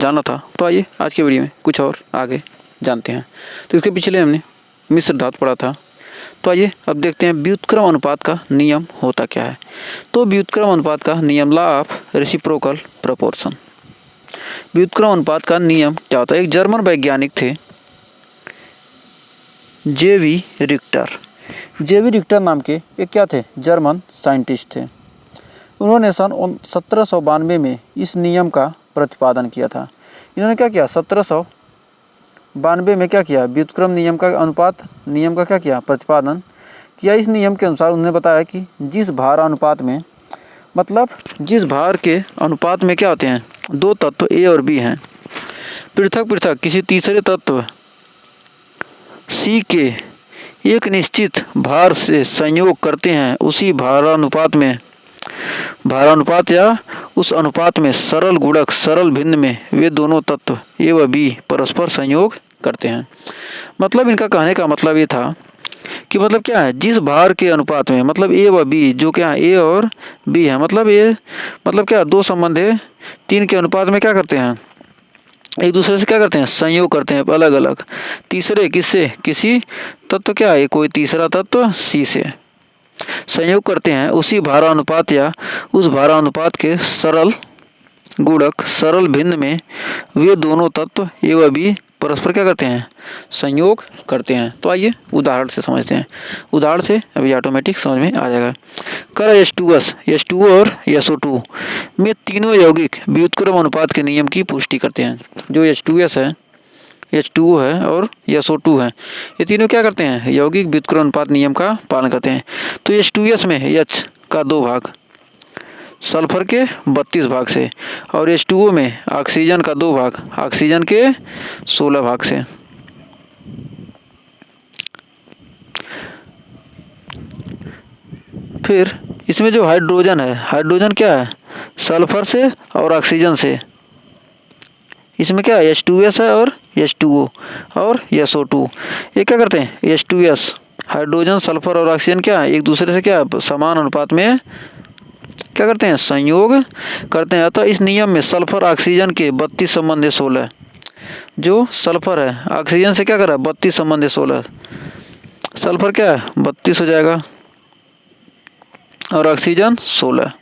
जानना था। तो आइए आज के वीडियो में कुछ और आगे जानते हैं। तो इसके पिछले हमने मिश्र धातु पढ़ा था। तो आइए अब देखते हैं व्युत्क्रम अनुपात का नियम होता क्या है। तो व्युत्क्रम अनुपात का नियम, लॉ ऑफ रेसिप्रोकल प्रोपोर्शन। व्युत्क्रम अनुपात का नियम क्या होता है? एक जर्मन वैज्ञानिक थे जेवी रिक्टर नाम के एक क्या थे? जर्मन साइंटिस्ट थे। उन्होंने सन 1792 में इस नियम का प्रतिपादन किया था। इन्होंने क्या किया? 1792 में क्या किया? व्युत्क्रम नियम का क्या किया? प्रतिपादन किया। इस नियम के अनुसार उन्होंने बताया कि जिस भार अनुपात में, मतलब जिस भार के अनुपात में क्या होते हैं? दो तत्व ए और बी हैं, पृथक पृथक किसी तीसरे तत्व सी के एक निश्चित भार से संयोग करते हैं, उसी भारानुपात या उस अनुपात में सरल गुणक सरल भिन्न में वे दोनों तत्व ए व बी परस्पर संयोग करते हैं। मतलब इनका कहने का मतलब ये था कि मतलब क्या है? जिस भार के अनुपात में, मतलब ए व बी, जो क्या है? ए और बी है, मतलब ये मतलब क्या? दो संबंध है, तीन के अनुपात में क्या करते हैं? एक दूसरे से क्या करते हैं? संयोग करते हैं अलग अलग। तीसरे किससे? किसी तत्व क्या है? कोई तीसरा तत्व सी से संयोग करते हैं, उसी भारानुपात या उस भारानुपात के सरल गुणक सरल भिन्न में वे दोनों तत्व ए व बी परस्पर क्या करते हैं? संयोग करते हैं। तो आइए उदाहरण से समझते हैं। उदाहरण से अभी ऑटोमेटिक समझ में आ जाएगा। कर H2O और SO2 में तीनों यौगिक व्युत्क्रम अनुपात के नियम की पुष्टि करते हैं। जो H2S है, H2O है और SO2 है, ये तीनों क्या करते हैं? यौगिक व्युत्क्रम अनुपात नियम का पालन करते हैं। तो H2S में H का 2 भाग सल्फर के 32 भाग से, और H2O में ऑक्सीजन का 2 भाग ऑक्सीजन के 16 भाग से। फिर इसमें जो हाइड्रोजन है, हाइड्रोजन क्या है? सल्फर से और ऑक्सीजन से। इसमें क्या है? H2S है और H2O और SO2। ये क्या करते हैं? H2S हाइड्रोजन सल्फर और ऑक्सीजन क्या है? एक दूसरे से क्या समान अनुपात में क्या करते हैं? संयोग करते हैं। अतः इस नियम में सल्फर ऑक्सीजन के 32 संबंध 16, जो सल्फर है ऑक्सीजन से क्या कर रहा है? 32 संबंध 16, सल्फर क्या है? 32 हो जाएगा और ऑक्सीजन 16,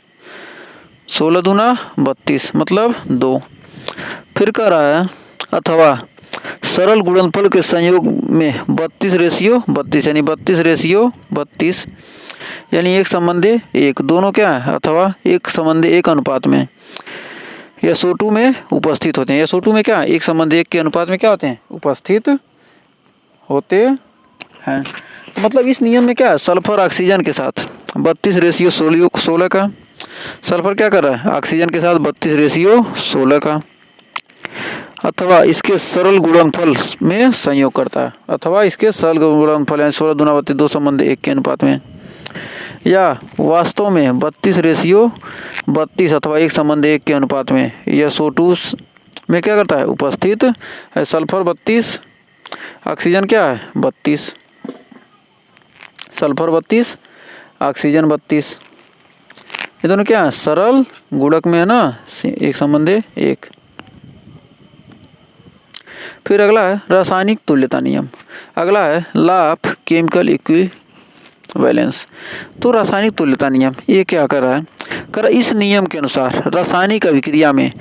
16 दूना 32 मतलब 2। फिर कह रहा है अथवा सरल गुणनफल के संयोग में 32:32 यानी 32:32 यानी एक संबंधी एक, दोनों क्या है? अथवा एक संबंधी एक अनुपात में SO2 में उपस्थित होते हैं। SO2 में क्या? एक संबंधी एक के अनुपात में क्या होते हैं? उपस्थित होते हैं। तो मतलब इस नियम में क्या है? सल्फर ऑक्सीजन के साथ 32:16 का, सल्फर क्या कर रहा है? ऑक्सीजन के साथ 32:16 का, अथवा इसके सरल गुणनफल में संयोग करता है, अथवा इसके सरल गुणनफल यानी 16 दूना 32 दो संबंध एक के अनुपात में, या वास्तव में 32:32 अथवा एक संबंध एक के अनुपात में SO2 में क्या करता है? उपस्थित है। सल्फर 32, ऑक्सीजन क्या है? 32, सल्फर 32, ऑक्सीजन 32, ये दोनों क्या है? सरल गुणक में है ना, एक संबंध एक। फिर अगला है रासायनिक तुल्यता नियम। अगला है लॉ ऑफ केमिकल इक्विवेलेंस। तो रासायनिक तुल्यता नियम ये क्या कर रहा है? इस नियम के अनुसार रासायनिक अभिक्रिया में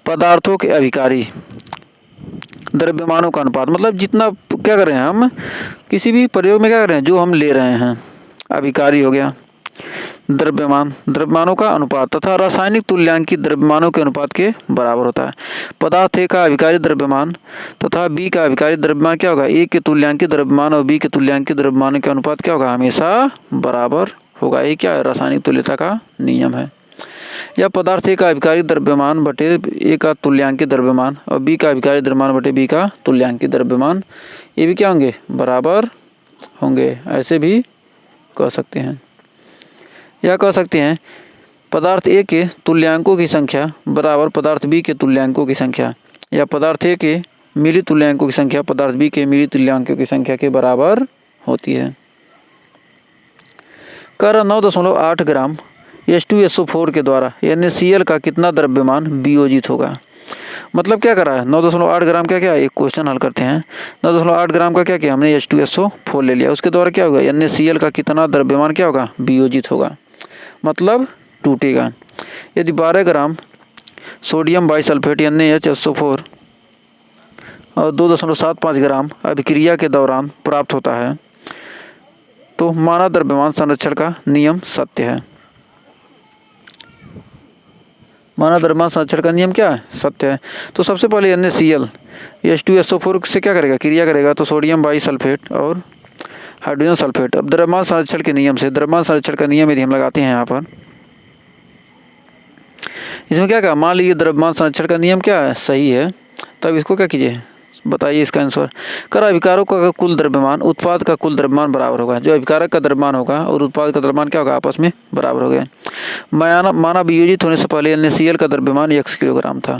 पदार्थों के अभिकारी द्रव्यमानों का अनुपात, मतलब जितना क्या कर रहे हैं हम किसी भी प्रयोग में क्या कर रहे हैं, जो हम ले रहे हैं, अभिकारी हो गया, द्रव्यमानों का अनुपात तथा रासायनिक तुल्यांकित द्रव्यमानों के अनुपात के बराबर होता है। पदार्थ ए का अभिकारी द्रव्यमान तथा बी का अभिकारी द्रव्यमान क्या होगा? ए के तुल्यांकित द्रव्यमान और बी के तुल्यांकित द्रव्यमान के अनुपात क्या होगा? हमेशा बराबर होगा। ये क्या है? रासायनिक तुल्यता का नियम है। या पदार्थ ए का अभिकारी द्रव्यमान बटे ए का तुल्यांकित द्रव्यमान और बी का अभिकारी द्रव्यमान बटे बी का तुल्यांकित द्रव्यमान, ये भी क्या होंगे? बराबर होंगे। ऐसे भी कह सकते हैं, या कह सकते हैं पदार्थ ए के तुल्यांकों की संख्या बराबर पदार्थ बी के तुल्यांकों की संख्या, या पदार्थ ए के मिली तुल्यांकों की संख्या पदार्थ बी के मिली तुल्यांकों की संख्या के बराबर होती है। कर 9.8 ग्राम H2SO4 के द्वारा NaCl का कितना द्रव्यमान वियोजित होगा? मतलब क्या करा है 9.8 ग्राम का क्या, एक क्वेश्चन हल करते हैं। 9.8 ग्राम का क्या किया हमने, H2SO4 ले लिया। उसके द्वारा क्या होगा, NaCl का कितना द्रव्यमान क्या होगा, वियोजित होगा, मतलब टूटेगा। यदि 12 ग्राम सोडियम बाइसल्फेट NaHSO4 और 2.75 ग्राम अभिक्रिया के दौरान प्राप्त होता है तो माना द्रव्यमान संरक्षण का नियम सत्य है। माना द्रव्यमान संरक्षण का नियम क्या है, सत्य है। तो सबसे पहले NaCl H2SO4 से क्या करेगा, क्रिया करेगा, तो सोडियम बाइसल्फेट और हाइड्रोजन सल्फेट। अब द्रव्यमान संरक्षण के नियम से, द्रव्यमान संरक्षण का नियम यदि हम लगाते हैं यहाँ पर, इसमें क्या कहा, मान लीजिए द्रव्यमान संरक्षण का नियम क्या है, सही है, तब इसको क्या कीजिए, बताइए इसका आंसर। कर अभिकारक का कुल द्रव्यमान उत्पाद का कुल द्रव्यमान बराबर होगा। जो अभिकारक का द्रव्यमान होगा और उत्पाद का द्रव्यमान क्या होगा, आपस में बराबर हो गए। माना वियोजित होने से पहले NaCl का द्रव्यमान x किलोग्राम था।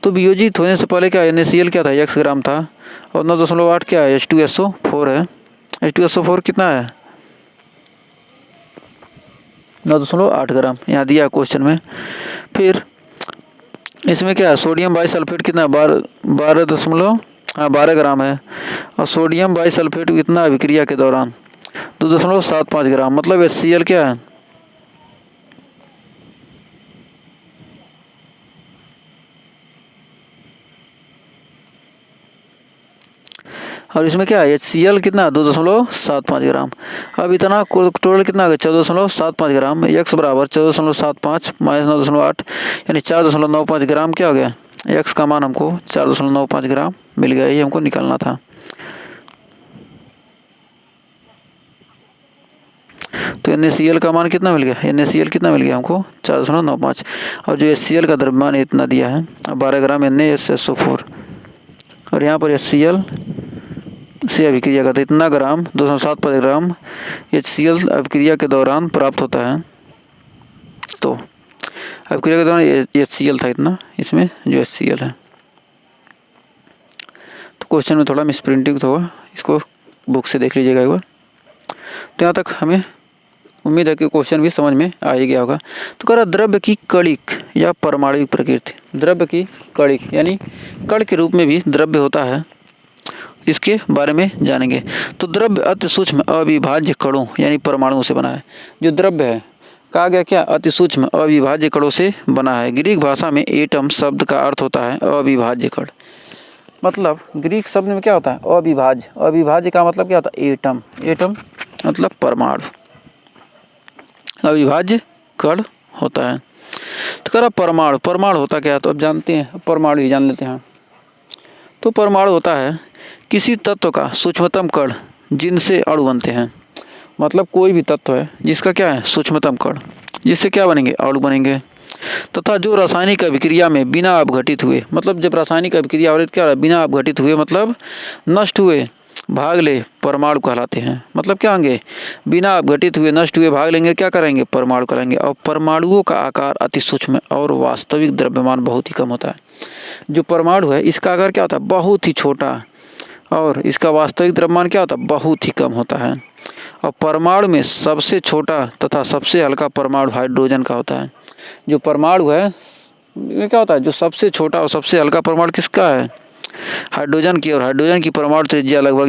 तो वियोजित होने से पहले क्या NaCl क्या था, x ग्राम था, और 9.8 क्या है, H2SO4 है। H2SO4 कितना है, 9.8 ग्राम, यहाँ दिया क्वेश्चन में। फिर इसमें क्या है, सोडियम बाइसल्फेट कितना, 12 ग्राम है, और सोडियम बाइसल्फेट कितना अभिक्रिया के दौरान 2.75 ग्राम, मतलब HCl क्या है, और इसमें क्या है, HCl कितना 2.75 ग्राम। अब इतना टोटल कितना आ गया, 14.75 ग्राम। x बराबर 14.75 माइनस 9.8 यानी 4.95 ग्राम क्या हो गया, x का मान हमको 4.95 ग्राम मिल गया, ये हमको निकालना था। तो NaCl का मान कितना मिल गया, NaCl कितना मिल गया हमको 4.95, और जो HCl का द्रव्यमान इतना दिया है 12 ग्राम NaSO4, और यहाँ पर HCl से अभिक्रिया करता है इतना ग्राम, 2.75 ग्राम HCl अभिक्रिया के दौरान प्राप्त होता है। तो अभिक्रिया के दौरान HCl था इतना, इसमें जो HCl है। तो क्वेश्चन में थोड़ा मिसप्रिंटिंग तो होगा, इसको बुक से देख लीजिएगा एक बार। तो यहाँ तक हमें उम्मीद है कि क्वेश्चन भी समझ में आ ही गया होगा। तो कह रहा द्रव्य की कणिक या परमाणुविक प्रकृति, द्रव्य की कणिक यानी कण के रूप में भी द्रव्य होता है, इसके बारे में जानेंगे। तो द्रव्य अति सूक्ष्म अविभाज्य कणों यानी परमाणुओं से बना है। जो द्रव्य है कहा गया क्या, अति सूक्ष्म अविभाज्य कणों से बना है। ग्रीक भाषा में एटम शब्द का अर्थ होता है अविभाज्य कण। मतलब ग्रीक शब्द में क्या होता है, अविभाज्य। अविभाज्य का मतलब क्या होता है, एटम। एटम मतलब परमाणु, अविभाज्य कण होता है। तो कह रहा परमाणु, परमाणु होता क्या है, तो अब जानते हैं, परमाणु ही जान लेते हैं। तो परमाणु होता है किसी तत्व का सूक्ष्मतम कण जिनसे अणु बनते हैं। मतलब कोई भी तत्व है जिसका क्या है, सूक्ष्मतम कण, जिससे क्या बनेंगे, अणु बनेंगे। तथा जो रासायनिक अभिक्रिया में बिना अपघटित हुए, मतलब जब रासायनिक अभिक्रिया हो रही क्या हो रहा है, बिना अपघटित हुए मतलब नष्ट हुए भाग ले, परमाणु कहलाते हैं। मतलब क्या होंगे, बिना अपघटित हुए नष्ट हुए भाग लेंगे, क्या करेंगे, परमाणु कहलाएंगे। और परमाणुओं का आकार अति सूक्ष्म और वास्तविक द्रव्यमान बहुत ही कम होता है। जो परमाणु है इसका आकार क्या होता है, बहुत ही छोटा, और इसका वास्तविक द्रव्यमान क्या होता है, बहुत ही कम होता है। और परमाणु में सबसे छोटा तथा सबसे हल्का परमाणु हाइड्रोजन का होता है। जो परमाणु है ये क्या होता है, जो सबसे छोटा और सबसे हल्का परमाणु किसका है, हाइड्रोजन की। और हाइड्रोजन की परमाणु त्रिज्या लगभग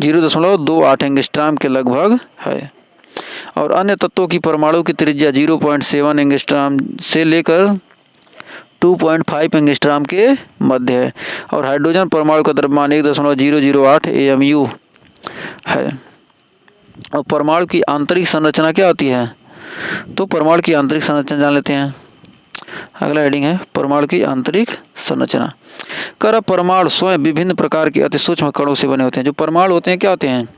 0.28 एंगस्ट्रॉम के लगभग है। और अन्य तत्वों की परमाणु की त्रिज्या 0.7 एंगस्ट्रॉम से लेकर 2.5 एंगस्ट्रॉम के मध्य है। और हाइड्रोजन परमाणु का द्रव्यमान 1.008 AMU है। और परमाणु की आंतरिक संरचना क्या होती है, तो परमाणु की आंतरिक संरचना जान लेते हैं। अगला हेडिंग है परमाणु की आंतरिक संरचना। कर परमाणु स्वयं विभिन्न प्रकार के अति सूक्ष्म कणों से बने होते हैं। जो परमाणु होते हैं क्या होते हैं,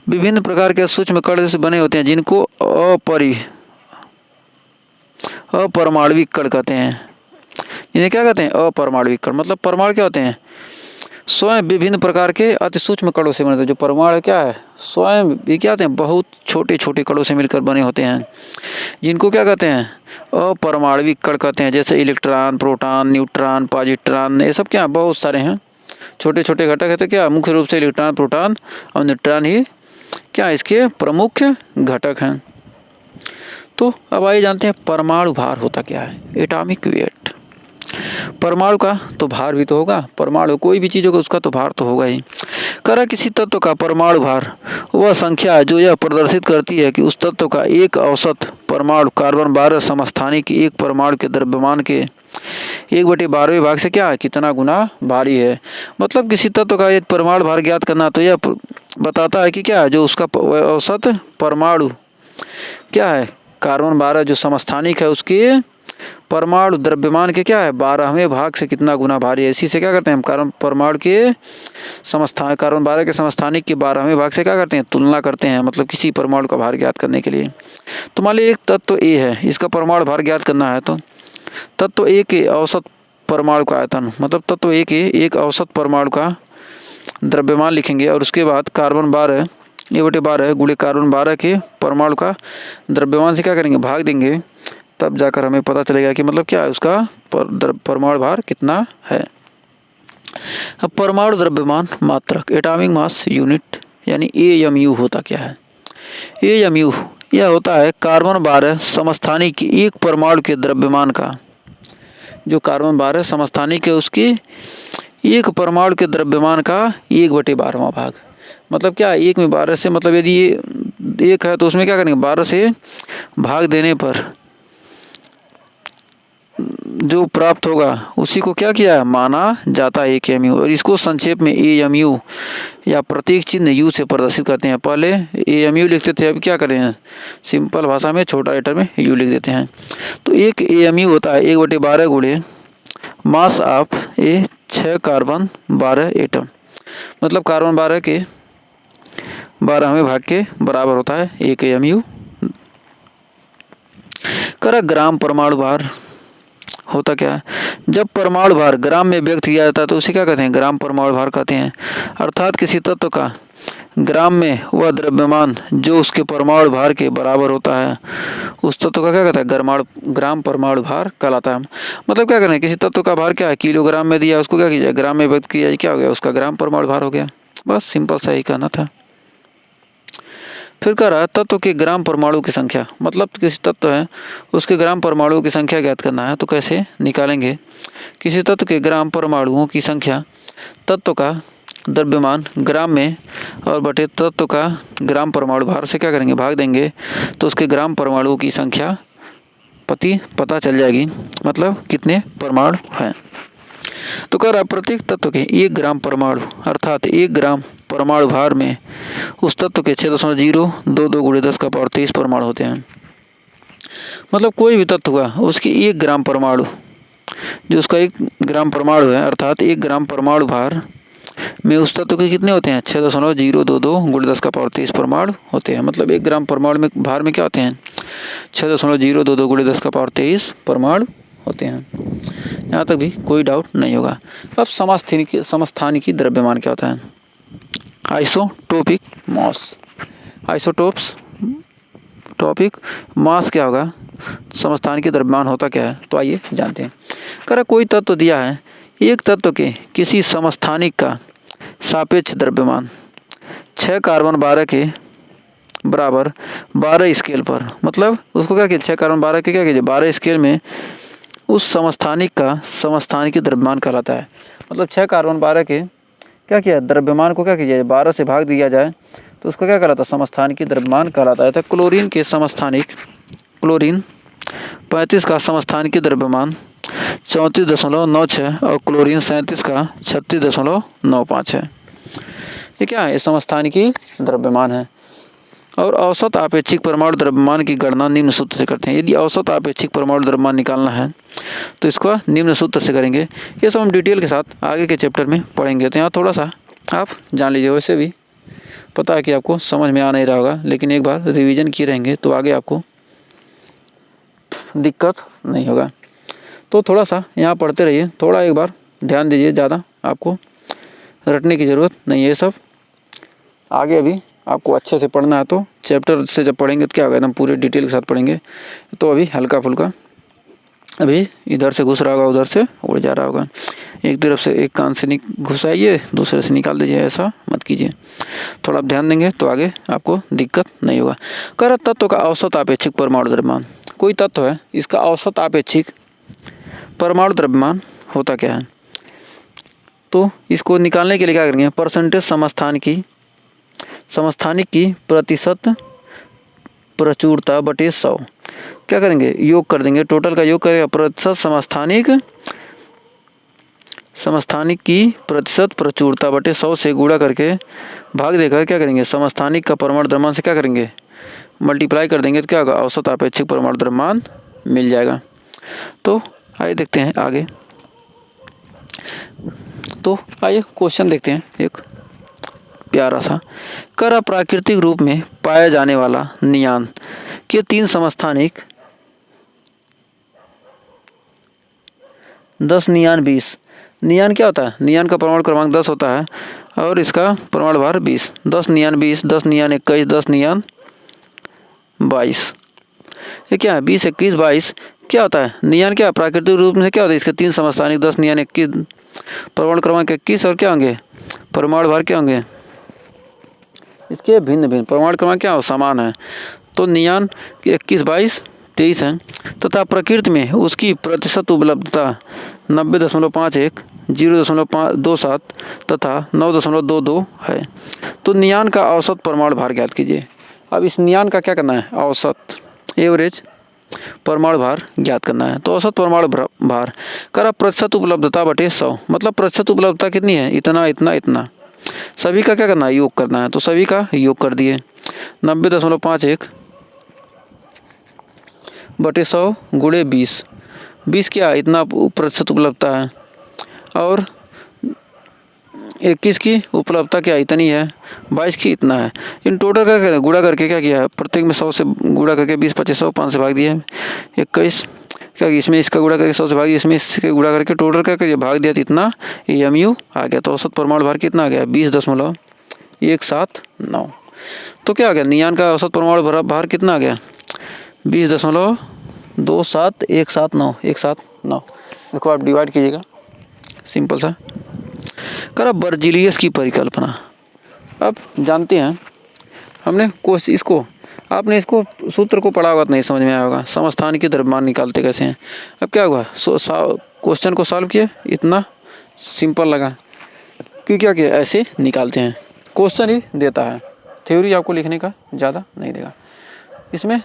विभिन्न प्रकार के सूक्ष्म कण से बने होते हैं, जिनको अपरमाणविक कण कहते हैं। इन्हें क्या कहते हैं, अपरमाणविक कण। मतलब परमाणु क्या होते हैं, स्वयं विभिन्न प्रकार के अति सूक्ष्म कणों से बने होते हैं। जो परमाणु क्या है, स्वयं भी क्या होते हैं, बहुत छोटे छोटे कणों से मिलकर बने होते हैं, जिनको क्या कहते हैं, अपरमाणविक कण कहते हैं। जैसे इलेक्ट्रॉन, प्रोटॉन, न्यूट्रॉन, पॉजिट्रॉन, ये सब क्या बहुत सारे हैं, छोटे छोटे घटक है। तो क्या मुख्य रूप से इलेक्ट्रॉन, प्रोटॉन और न्यूट्रॉन ही क्या इसके प्रमुख घटक हैं। तो अब आइए जानते हैं परमाणु भार होता क्या है, एटॉमिक वेट। परमाणु का तो भार भी तो होगा, परमाणु कोई भी चीज़ होगा उसका तो भार तो होगा ही। करा किसी तत्व का परमाणु भार वह संख्या है जो यह प्रदर्शित करती है कि उस तत्व का एक औसत परमाणु कार्बन 12 समस्थानिक एक परमाणु के द्रव्यमान के 1/12वें भाग से क्या है, कितना गुना भारी है। मतलब किसी तत्व का एक परमाणु भार ज्ञात करना तो यह बताता है कि क्या है, जो उसका औसत परमाणु क्या है, कार्बन 12 जो समस्थानिक है उसके परमाणु द्रव्यमान के क्या है 12वें भाग से कितना गुना भारी है। इसी से क्या करते हैं हम कार्बन परमाणु के समस्थान कार्बन 12 के समस्थानिक के 12वें भाग से क्या करते हैं, तुलना करते हैं, मतलब किसी परमाणु का भार ज्ञात करने के लिए। तो मान लीजिए एक तत्व ए है, इसका परमाणु भार ज्ञात करना है तो तत्व ए के औसत परमाणु का आयतन, मतलब तत्व ए के एक औसत परमाणु का द्रव्यमान लिखेंगे और उसके बाद कार्बन 12 A/12 गुणे कार्बन 12 के परमाणु का द्रव्यमान से क्या करेंगे, भाग देंगे, तब जाकर हमें पता चलेगा कि मतलब क्या है उसका परमाणु भार कितना है। अब परमाणु द्रव्यमान मात्रक एटॉमिक मास यूनिट यानी AMU होता क्या है। AMU यह होता है कार्बन 12 समस्थानिक की एक परमाणु के द्रव्यमान का, जो कार्बन 12 समस्थानिक है उसके एक परमाणु के द्रव्यमान का 1/12वां भाग। मतलब क्या 1/12 से, मतलब यदि ये एक है तो उसमें क्या करेंगे 12 से भाग देने पर जो प्राप्त होगा उसी को क्या किया माना जाता है AMU। और इसको संक्षेप में AMU या प्रतीक चिन्ह U से प्रदर्शित करते हैं। पहले AMU लिखते थे, अब क्या करें सिंपल भाषा में छोटा लेटर में U लिख देते हैं। तो एक AMU होता है 1/12 गुणे मास ऑफ 6 कार्बन 12 एटम, मतलब कार्बन 12 के 12वें भाग के बराबर होता है एक AMU। करा ग्राम परमाणु भार होता क्या है, जब परमाणु भार ग्राम में व्यक्त किया जाता है तो उसे क्या कहते हैं, ग्राम परमाणु भार कहते हैं। अर्थात किसी तत्व का ग्राम में वह द्रव्यमान जो उसके परमाणु भार के बराबर होता है उस तत्व का क्या कहता है ग्राम परमाणु भार कहलाता है। मतलब क्या करें, किसी तत्व का भार क्या है किलोग्राम में दिया, उसको क्या किया ग्राम में व्यक्त किया, क्या हो गया उसका ग्राम परमाणु भार हो गया। बस सिंपल सा ही कहना था। फिर कह रहा है तत्व के ग्राम परमाणु की संख्या, मतलब किसी तत्व है उसके ग्राम परमाणुओं की संख्या ज्ञात करना है। तो कैसे निकालेंगे, किसी तत्व के ग्राम परमाणुओं की संख्या तत्व का द्रव्यमान ग्राम में और बटे तत्व का ग्राम परमाणु भार से क्या करेंगे भाग देंगे, तो उसके ग्राम परमाणुओं की संख्या पता चल जाएगी, मतलब कितने परमाणु हैं। तो कह रहा प्रत्येक तत्व के 1 ग्राम परमाणु अर्थात 1 ग्राम परमाणु भार में उस तत्व के 6.022 गुणे 10⁻23 परमाणु होते हैं। मतलब कोई भी तत्व का उसकी 1 ग्राम परमाणु, जो उसका 1 ग्राम परमाणु है अर्थात 1 ग्राम परमाणु भार में उस तत्व के कितने होते हैं 6.022 गुणे 10⁻23 परमाणु होते हैं। मतलब 1 ग्राम परमाणु में भार में क्या होते हैं 6.022 गुणे 10⁻23 परमाणु होते हैं। यहाँ तक भी कोई डाउट नहीं होगा। अब समस्थानिकी द्रव्यमान क्या होता है, आइसोटोपिक मास, आइसोटोप्स टॉपिक मास क्या होगा, समस्थानिकी द्रव्यमान होता क्या है, तो आइए जानते हैं। करा कोई तत्व दिया है, एक तत्व के किसी समस्थानिक का सापेक्ष द्रव्यमान 6 कार्बन 12 के बराबर 12 स्केल पर, मतलब उसको क्या किया 6 कार्बन 12 के क्या कीजिए 12 स्केल में उस समस्थानिक का समस्थानिकी द्रव्यमान कहलाता है। मतलब 6 कार्बन 12 के क्या किया द्रव्यमान को क्या कीजिए 12 से भाग दिया जाए तो उसको क्या कहलाता है समस्थानिकी द्रव्यमान कहलाता है। तो क्लोरीन के समस्थानिक क्लोरीन 35 का समस्थानिकी द्रव्यमान 34.96 और क्लोरीन 37 का 36.95 है। ये क्या है, ये समस्थानिकी द्रव्यमान है। और औसत आपेक्षिक परमाणु द्रव्यमान की गणना निम्न सूत्र से करते हैं। यदि औसत आपेक्षिक परमाणु द्रव्यमान निकालना है तो इसको निम्न सूत्र से करेंगे। ये सब हम डिटेल के साथ आगे के चैप्टर में पढ़ेंगे। तो यहाँ थोड़ा सा आप जान लीजिए, वैसे भी पता है कि आपको समझ में आ नहीं रहा होगा, लेकिन एक बार रिवीजन किए रहेंगे तो आगे आपको दिक्कत नहीं होगा। तो थोड़ा सा यहाँ पढ़ते रहिए, थोड़ा एक बार ध्यान दीजिए, ज़्यादा आपको रटने की ज़रूरत नहीं है। सब आगे अभी आपको अच्छे से पढ़ना है, तो चैप्टर से जब पढ़ेंगे तो क्या होगा एकदम पूरे डिटेल के साथ पढ़ेंगे। तो अभी हल्का फुल्का अभी इधर से घुस रहा होगा, उधर से उड़ जा रहा होगा। एक तरफ से एक कान से घुसाइए, दूसरे से निकाल दीजिए, ऐसा मत कीजिए। थोड़ा आप ध्यान देंगे तो आगे आपको दिक्कत नहीं होगा। कर तत्व का औसत आपेक्षिक परमाणु द्रव्यमान, कोई तत्व है इसका औसत आपेक्षिक परमाणु द्रव्यमान होता क्या है। तो इसको निकालने के लिए क्या करेंगे, परसेंटेज समस्थानिक की प्रतिशत प्रचुरता बटे 100 क्या करेंगे, योग कर देंगे, टोटल का योग करेगा प्रतिशत समस्थानिक की प्रतिशत प्रचुरता बटे 100 से गुणा करके भाग देकर क्या करेंगे, समस्थानिक का परमाणु द्रव्यमान से क्या करेंगे, मल्टीप्लाई कर देंगे तो क्या होगा, औसत अपेक्षिक परमाणु द्रव्यमान मिल जाएगा। तो आइए देखते हैं आगे। तो आइए क्वेश्चन देखते हैं एक प्यारा सा। कर अप्राकृतिक रूप में पाया जाने वाला नियान के 3 समस्थानिक 10 नियान 20। नियान क्या होता है, नियान का परमाणु क्रमांक 10 होता है और इसका परमाणु भार 20। 10 नियान 20, 10 नियान 21, 10 नियान 22। ये क्या है, 20, 21, 22 क्या होता है, नियान क्या प्राकृतिक रूप में क्या होता है, इसके 3 समस्थानिक 10 नियान 21, परमाणु क्रमांक 21 और क्या होंगे, परमाणु भार क्या होंगे, इसके भिन्न भिन्न, परमाणु क्रमांक क्या हो, समान है। तो नियान 21, 22, 23 है तथा प्रकृति में उसकी प्रतिशत उपलब्धता 90.51, 0.27 तथा 9.22 है। तो नियान का औसत परमाणु भार ज्ञात कीजिए। अब इस नियान का क्या करना है, औसत एवरेज परमाणु भार ज्ञात करना है। तो औसत परमाणु भार कर प्रतिशत उपलब्धता बटे 100, मतलब प्रतिशत उपलब्धता कितनी है, इतना इतना इतना, सभी का क्या करना है, योग करना है। तो सभी का योग कर दिए, 90.51 बटे 100 गुणे 20, 20 क्या इतना प्रतिशत उपलब्धता है और 21 की उपलब्धता क्या इतनी है, 22 की इतना है। इन टोटल का क्या गुणा करके क्या किया है, प्रत्येक में 100 से गुणा करके 20, 25, 100, 5 से भाग दिया, 21 क्या, इसमें इसका गुणा करके 100 से भाग दिया, इसमें इसके गुणा करके टोटल क्या करिए भाग दिया, तो इतना mu आ गया। तो औसत परमाणु भार कितना आ गया, 20.179। तो क्या आ गया, नियान का औसत परमाणु भार कितना आ गया, 20.27179। देखो आप डिवाइड कीजिएगा, सिंपल सा। कर अब बर्जीलियस की परिकल्पना। अब जानते हैं हमने इसको, आपने इसको सूत्र को पढ़ा होगा तो नहीं समझ में आया होगा, समस्थानिक की द्रव्यमान निकालते कैसे हैं। अब क्या हुआ, क्वेश्चन को सॉल्व किया, इतना सिंपल लगा कि क्या किया, ऐसे निकालते हैं। क्वेश्चन ही देता है, थ्योरी आपको लिखने का ज़्यादा नहीं देगा, इसमें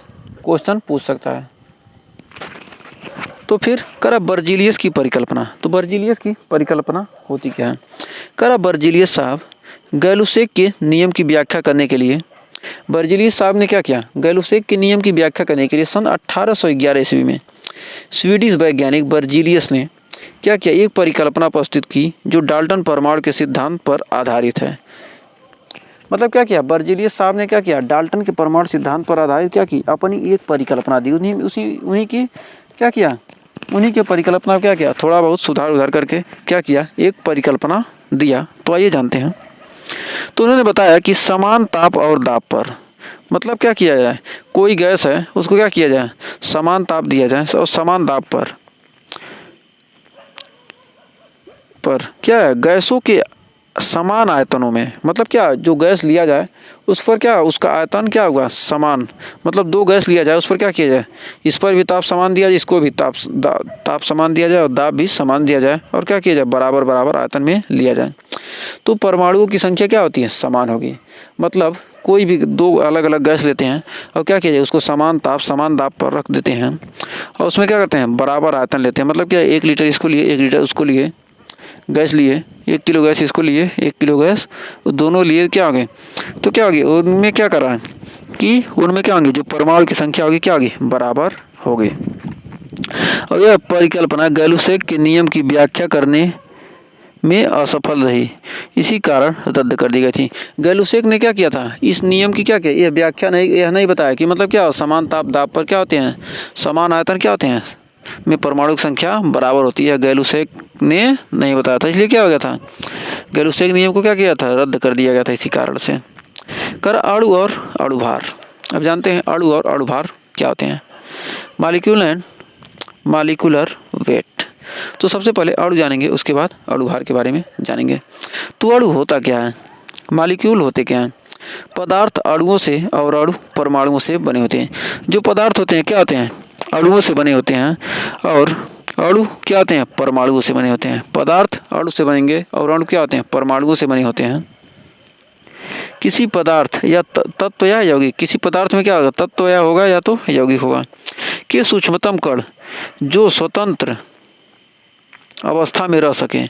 क्वेश्चन पूछ सकता है। तो फिर करा बर्जीलियस की परिकल्पना। तो बर्जीलियस की परिकल्पना होती क्या है, करा बर्जीलियस साहब गैलुसेक के नियम की व्याख्या करने के लिए, बर्जीलियस साहब ने क्या किया, गैलुसेक के नियम की व्याख्या करने के लिए सन 1811 ईस्वी में स्वीडिश वैज्ञानिक बर्जीलियस ने क्या किया, एक परिकल्पना प्रस्तुत की जो डाल्टन परमाणु के सिद्धांत पर आधारित है। मतलब क्या किया, बर्जीलियस साहब ने क्या किया, डाल्टन के परमाणु सिद्धांत पर आधारित क्या की, अपनी एक परिकल्पना दी, उन्हीं की क्या किया, उन्हीं के परिकल्पना क्या किया, थोड़ा बहुत सुधार उधार करके क्या किया, एक परिकल्पना दिया। तो आइए जानते हैं। तो उन्होंने बताया कि समान ताप और दाब पर, मतलब क्या किया जाए, कोई गैस है उसको क्या किया जाए, समान ताप दिया जाए और समान दाब पर क्या है, गैसों के समान आयतनों में, मतलब क्या, जो गैस लिया जाए उस पर क्या, उसका आयतन क्या होगा, समान, मतलब 2 गैस लिया जाए उस पर क्या किया जाए, इस पर भी ताप समान दिया जाए, इसको भी ताप समान दिया जाए और दाब भी समान दिया जाए और क्या किया जाए, बराबर बराबर आयतन में लिया जाए। तो परमाणुओं की संख्या क्या होती है, समान होगी। मतलब कोई भी 2 अलग अलग गैस लेते हैं और क्या किया जाए, उसको समान ताप समान दाब पर रख देते हैं और उसमें क्या करते हैं, बराबर आयतन लेते हैं। मतलब क्या, 1 लीटर इसको लिए, 1 लीटर उसको लिए, गैस लिए, 1 किलो गैस इसको लिए, 1 किलो गैस दोनों लिए, क्या हो गए, तो क्या होगी, उनमें क्या कर रहा है कि उनमें क्या होंगे, जो परमाणु की संख्या होगी क्या होगी, बराबर होगी। और यह परिकल्पना गैलुसेक के नियम की व्याख्या करने में असफल रही, इसी कारण रद्द कर दी गई थी। गैलुसेक ने क्या किया था, इस नियम की क्या किया, यह व्याख्या नहीं, यह नहीं बताया कि मतलब क्या, समान ताप दाब पर क्या होते हैं, समान आयतन क्या होते हैं में परमाणु की संख्या बराबर होती है। गैलुसेक ने नहीं बताया था, इसलिए क्या हो गया था, गैलुसेक नियम को क्या किया था, रद्द कर दिया गया था इसी कारण से। कर अणु और अणुभार। अब जानते हैं अणु और अणुभार क्या होते हैं, मालिक्यूलर वेट। तो सबसे पहले अणु जानेंगे, उसके बाद अणुभार के बारे में जानेंगे। तो अणु होता क्या है, मालिक्यूल होते क्या हैं, पदार्थ अणुओं से और अणु परमाणुओं से बने होते हैं। जो पदार्थ होते हैं क्या होते हैं, अणुओं से बने होते हैं और अणु क्या होते हैं? परमाणुओं से बने होते हैं। पदार्थ अणु से बनेंगे और अणु क्या होते हैं? परमाणुओं से बने होते हैं। किसी पदार्थ या तत्व या यौगिक, किसी पदार्थ में क्या होगा? तत्व या होगा या तो यौगिक होगा, कि सूक्ष्मतम कण जो स्वतंत्र अवस्था में रह सके,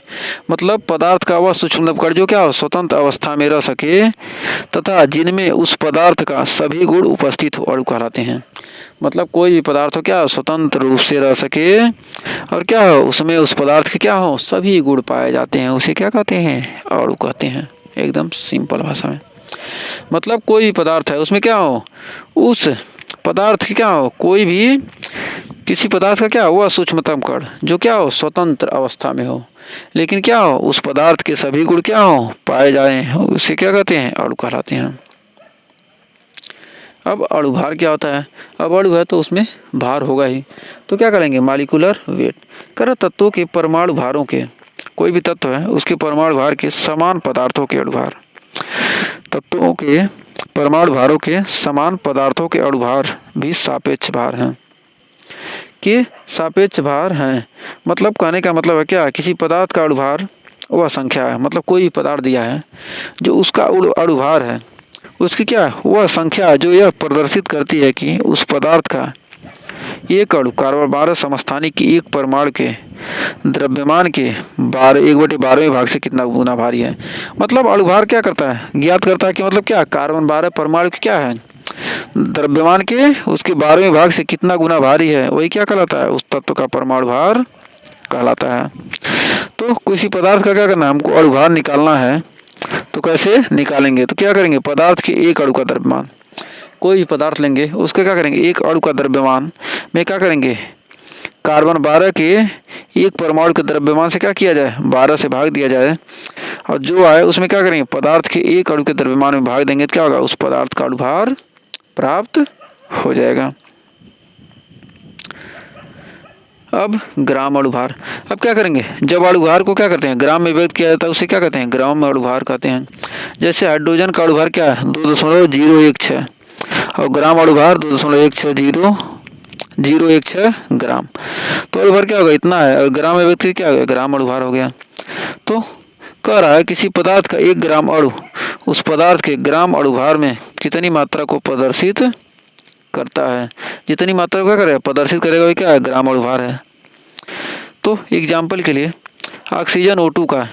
मतलब पदार्थ का वह सूक्ष्मतम कण जो क्या हो? स्वतंत्र अवस्था में रह सके तथा जिनमें उस पदार्थ का सभी गुण उपस्थित हो, अणु कहलाते हैं। मतलब कोई भी पदार्थ हो क्या? स्वतंत्र रूप से रह सके और क्या हो? उसमें उस पदार्थ के क्या हो? सभी गुण पाए जाते हैं, उसे क्या कहते हैं? अणु कहते हैं। एकदम सिंपल भाषा में। मतलब कोई भी पदार्थ है उसमें क्या हो? उस पदार्थ की क्या हो? कोई भी किसी पदार्थ का क्या हो? वह सूक्ष्मतम कण जो क्या हो? स्वतंत्र अवस्था में हो, लेकिन क्या हो? उस पदार्थ के सभी गुण क्या हो? पाए जाए, उसे क्या कहते हैं? अणु कहलाते हैं। अब अणुभार क्या होता है? अब अणु है तो उसमें भार होगा ही, तो क्या करेंगे? Molecular weight. कर तत्वों के परमाणु भारों के, कोई भी तत्व है उसके परमाणु भार के समान पदार्थों के अणुभार, तत्वों के परमाणु भारों के समान पदार्थों के अणुभार भी सापेक्ष भार हैं, कि सापेक्ष भार हैं। मतलब कहने का मतलब है क्या? किसी पदार्थ का अणुभार वह संख्या है, मतलब कोई भी पदार्थ दिया है जो उसका अणुभार है, उसकी क्या वह संख्या जो यह प्रदर्शित करती है कि उस पदार्थ का एक अणु कार्बन 12 समस्थानिक की एक परमाणु के द्रव्यमान के 1/12वें भाग से कितना गुना भारी है। मतलब अणुभार क्या करता है? ज्ञात करता है कि मतलब क्या? कार्बन 12 परमाणु की क्या है? द्रव्यमान के उसके 12वें भाग से कितना गुना भारी है, वही क्या कहलाता है? उस तत्व का परमाणु भार कहलाता है। तो किसी पदार्थ का क्या करना है? हमको अणुभार निकालना है, तो कैसे निकालेंगे? तो क्या करेंगे? पदार्थ के एक अणु का द्रव्यमान, कोई भी पदार्थ लेंगे उसके क्या करेंगे? एक अणु का द्रव्यमान में क्या करेंगे? कार्बन 12 के एक परमाणु के द्रव्यमान से क्या किया जाए? 12 से भाग दिया जाए, और जो आए उसमें क्या करेंगे? पदार्थ के एक अणु के द्रव्यमान में भाग देंगे तो क्या होगा? उस पदार्थ का अणुभार प्राप्त हो जाएगा। अब ग्राम अणुभार। अब क्या करेंगे? जब अणुभार को क्या करते हैं? ग्राम में व्यक्त किया जाता है, उसे क्या कहते हैं? ग्राम अणुभार कहते हैं। जैसे हाइड्रोजन का अणुभार क्या है? 2.016 और ग्राम अणुभार 2.16016 ग्राम। तो अणुभार क्या होगा? इतना है, और ग्राम में व्यक्त क्या हो गया? ग्राम अणुभार हो गया। तो कह रहा है किसी पदार्थ का 1 ग्राम अणु उस पदार्थ के ग्राम अणुभार में कितनी मात्रा को प्रदर्शित करता है? जितनी मात्रा को क्या करेगा? प्रदर्शित करेगा, वही क्या है? ग्राम अणुभार है। तो एग्जाम्पल के लिए ऑक्सीजन O2 का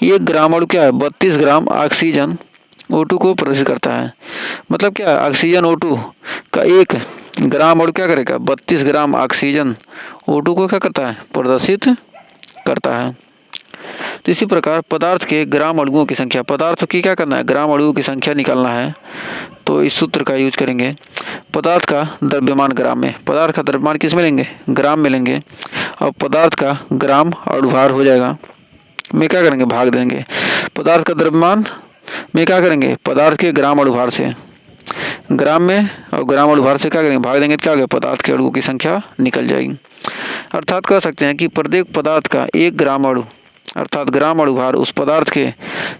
1 ग्राम अणु क्या है? 32 ग्राम ऑक्सीजन O2 को प्रदर्शित करता है। मतलब क्या? ऑक्सीजन O2 का 1 ग्राम अणु क्या करेगा? 32 ग्राम ऑक्सीजन O2 को क्या करता है? प्रदर्शित करता है। तो इसी प्रकार पदार्थ के ग्राम अणुओं की संख्या, पदार्थ की क्या करना है? ग्राम अणुओं की संख्या निकालना है, तो इस सूत्र का यूज करेंगे। पदार्थ का द्रव्यमान ग्राम में, पदार्थ का द्रव्यमान किस में लेंगे? ग्राम में लेंगे, और पदार्थ का ग्राम अणुभार हो जाएगा में क्या करेंगे? भाग देंगे। पदार्थ का द्रव्यमान में क्या करेंगे? पदार्थ के ग्राम अणुभार से ग्राम में, और ग्राम अणुभार से क्या करेंगे? भाग देंगे तो क्या होगा? पदार्थ के अणुओं की संख्या निकल जाएगी। अर्थात कह सकते हैं कि प्रत्येक पदार्थ का 1 ग्राम अणु अर्थात ग्राम अणुभार उस पदार्थ के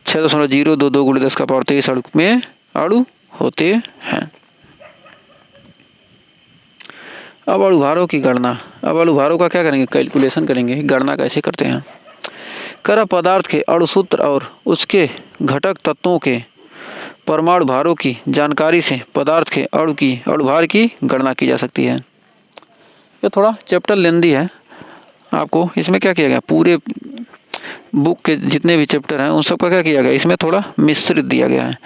6.022 × 10⁻23 अणु में अणु होते हैं। अब अणुभारों की गणना। अब अणुभारों का क्या करेंगे? कैलकुलेशन करेंगे। गणना कैसे करते हैं? कर पदार्थ के अणुसूत्र और उसके घटक तत्वों के परमाणु भारों की जानकारी से पदार्थ के अणुभार की गणना की जा सकती है। ये थोड़ा चैप्टर लेंदी है, आपको इसमें क्या किया गया? पूरे बुक के जितने भी चैप्टर हैं उन सब का क्या किया गया? इसमें थोड़ा मिश्रित दिया गया है,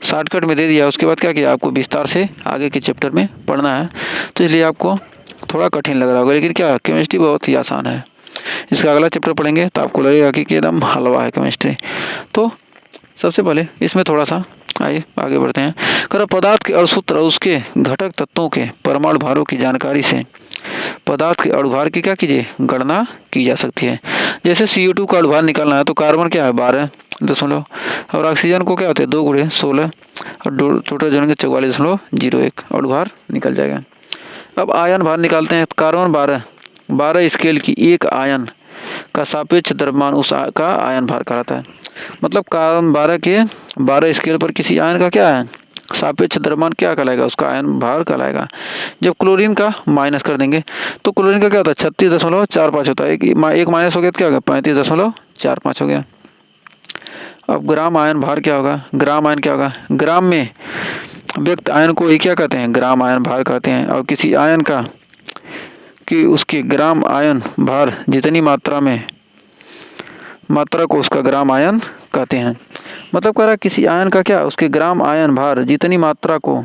शॉर्टकट में दे दिया। उसके बाद क्या किया? आपको विस्तार से आगे के चैप्टर में पढ़ना है, तो इसलिए आपको थोड़ा कठिन लग रहा होगा, लेकिन क्या केमिस्ट्री बहुत ही आसान है। इसका अगला चैप्टर पढ़ेंगे तो आपको लगेगा कि एकदम हलवा है केमिस्ट्री। तो सबसे पहले इसमें थोड़ा सा आइए आगे बढ़ते हैं। कर पदार्थ के अणुसूत्र और उसके घटक तत्वों के परमाणु भारों की जानकारी से पदार्थ के अणुभार की क्या कीजिए? गणना की जा सकती है। जैसे CO2 का अणुभार निकालना है तो कार्बन क्या है? 12.0 और ऑक्सीजन को क्या होते हैं? 2 × 16 और टोटल जोड़ेंगे 44.01 अणुभार निकल जाएगा। अब आयन भार निकालते हैं। कार्बन 12 स्केल की एक आयन का सापेक्ष द्रव्यमान उस का आयन भार कहलाता है। मतलब कार्बन 12 के 12 स्केल पर किसी आयन का क्या है? सापेक्ष द्रव्यमान क्या कहलाएगा, उसका आयन भार कहलाएगा। जब क्लोरीन का माइनस कर देंगे तो क्लोरीन का क्या होता है 36.45 होता है, एक माइनस हो गया तो क्या होगा 35.45 हो गया। अब ग्राम आयन भार क्या होगा, ग्राम आयन क्या होगा, ग्राम में व्यक्त आयन को ही क्या कहते हैं, ग्राम आयन भार कहते हैं। और किसी आयन का कि उसके ग्राम आयन भार जितनी मात्रा को उसका ग्राम आयन कहते हैं। मतलब कह रहा है किसी आयन का क्या, उसके ग्राम आयन भार जितनी मात्रा को,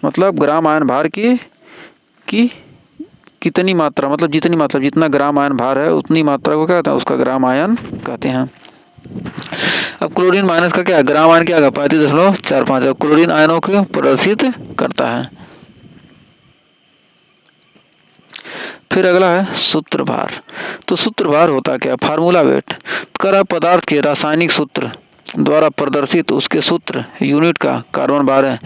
मतलब ग्राम आयन भार की कितनी मात्रा, मतलब जितनी मात्रा, जितना ग्राम आयन भार है उतनी मात्रा को क्या कहते हैं, उसका ग्राम आयन कहते हैं। अब क्लोरीन माइनस का क्या है, ग्राम आयन क्या होगा 35.45। अब क्लोरीन आयनों को प्रदर्शित करता है। फिर अगला है सूत्रभार। तो सूत्रभार होता क्या, फार्मूला वेट कर पदार्थ के रासायनिक सूत्र द्वारा प्रदर्शित उसके सूत्र यूनिट का कार्बन 12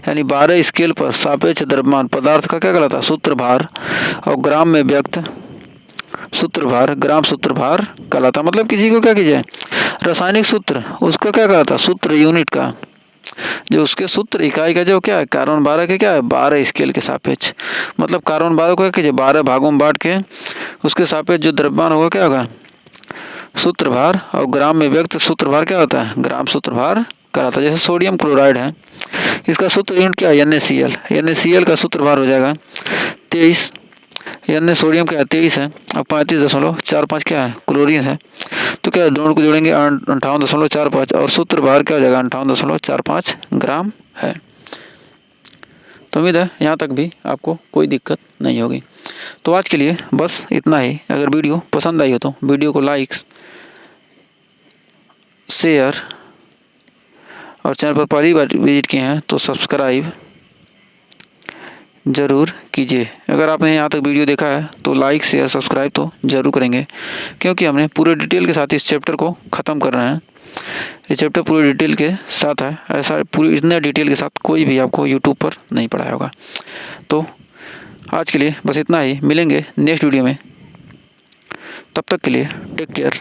यानी 12 स्केल पर सापेक्ष द्रव्यमान पदार्थ का क्या कहलाता है, सूत्रभार। और ग्राम में व्यक्त सूत्रभार ग्राम सूत्रभार कहलाता। मतलब किसी को क्या कीजिए रासायनिक सूत्र, उसको क्या कहलाता है, सूत्र यूनिट का, जो उसके सूत्र इकाई का जो क्या है कार्बन 12 के क्या है 12 स्केल के सापेक्ष। मतलब कार्बन 12 को क्या कीजिए 12 भागों में बांट के उसके सापेक्ष जो द्रव्यमान होगा क्या होगा सूत्रभार। और ग्राम में व्यक्त सूत्रभार क्या होता है, ग्राम सूत्रभार कहलाता है। जैसे सोडियम क्लोराइड है, इसका सूत्र यूनिट क्या है NaCl, NaCl का सूत्रभार हो जाएगा 23, Na सोडियम क्या है 23 है, और 35.45 क्या है क्लोरीन है। तो क्या दोनों को जोड़ेंगे 58.45 और सूत्रभार क्या हो जाएगा 58.45 ग्राम है। तो उम्मीद है यहाँ तक भी आपको कोई दिक्कत नहीं होगी। तो आज के लिए बस इतना ही। अगर वीडियो पसंद आई हो तो वीडियो को लाइक, शेयर और चैनल पर पहली बार विजिट किए हैं तो सब्सक्राइब ज़रूर कीजिए। अगर आपने यहाँ तक वीडियो देखा है तो लाइक शेयर सब्सक्राइब तो ज़रूर करेंगे, क्योंकि हमने पूरे डिटेल के साथ इस चैप्टर को ख़त्म कर रहे हैं। ये चैप्टर पूरे डिटेल के साथ है, ऐसा पूरी इतने डिटेल के साथ कोई भी आपको यूट्यूब पर नहीं पढ़ाया होगा। तो आज के लिए बस इतना ही, मिलेंगे नेक्स्ट वीडियो में। तब तक के लिए टेक केयर।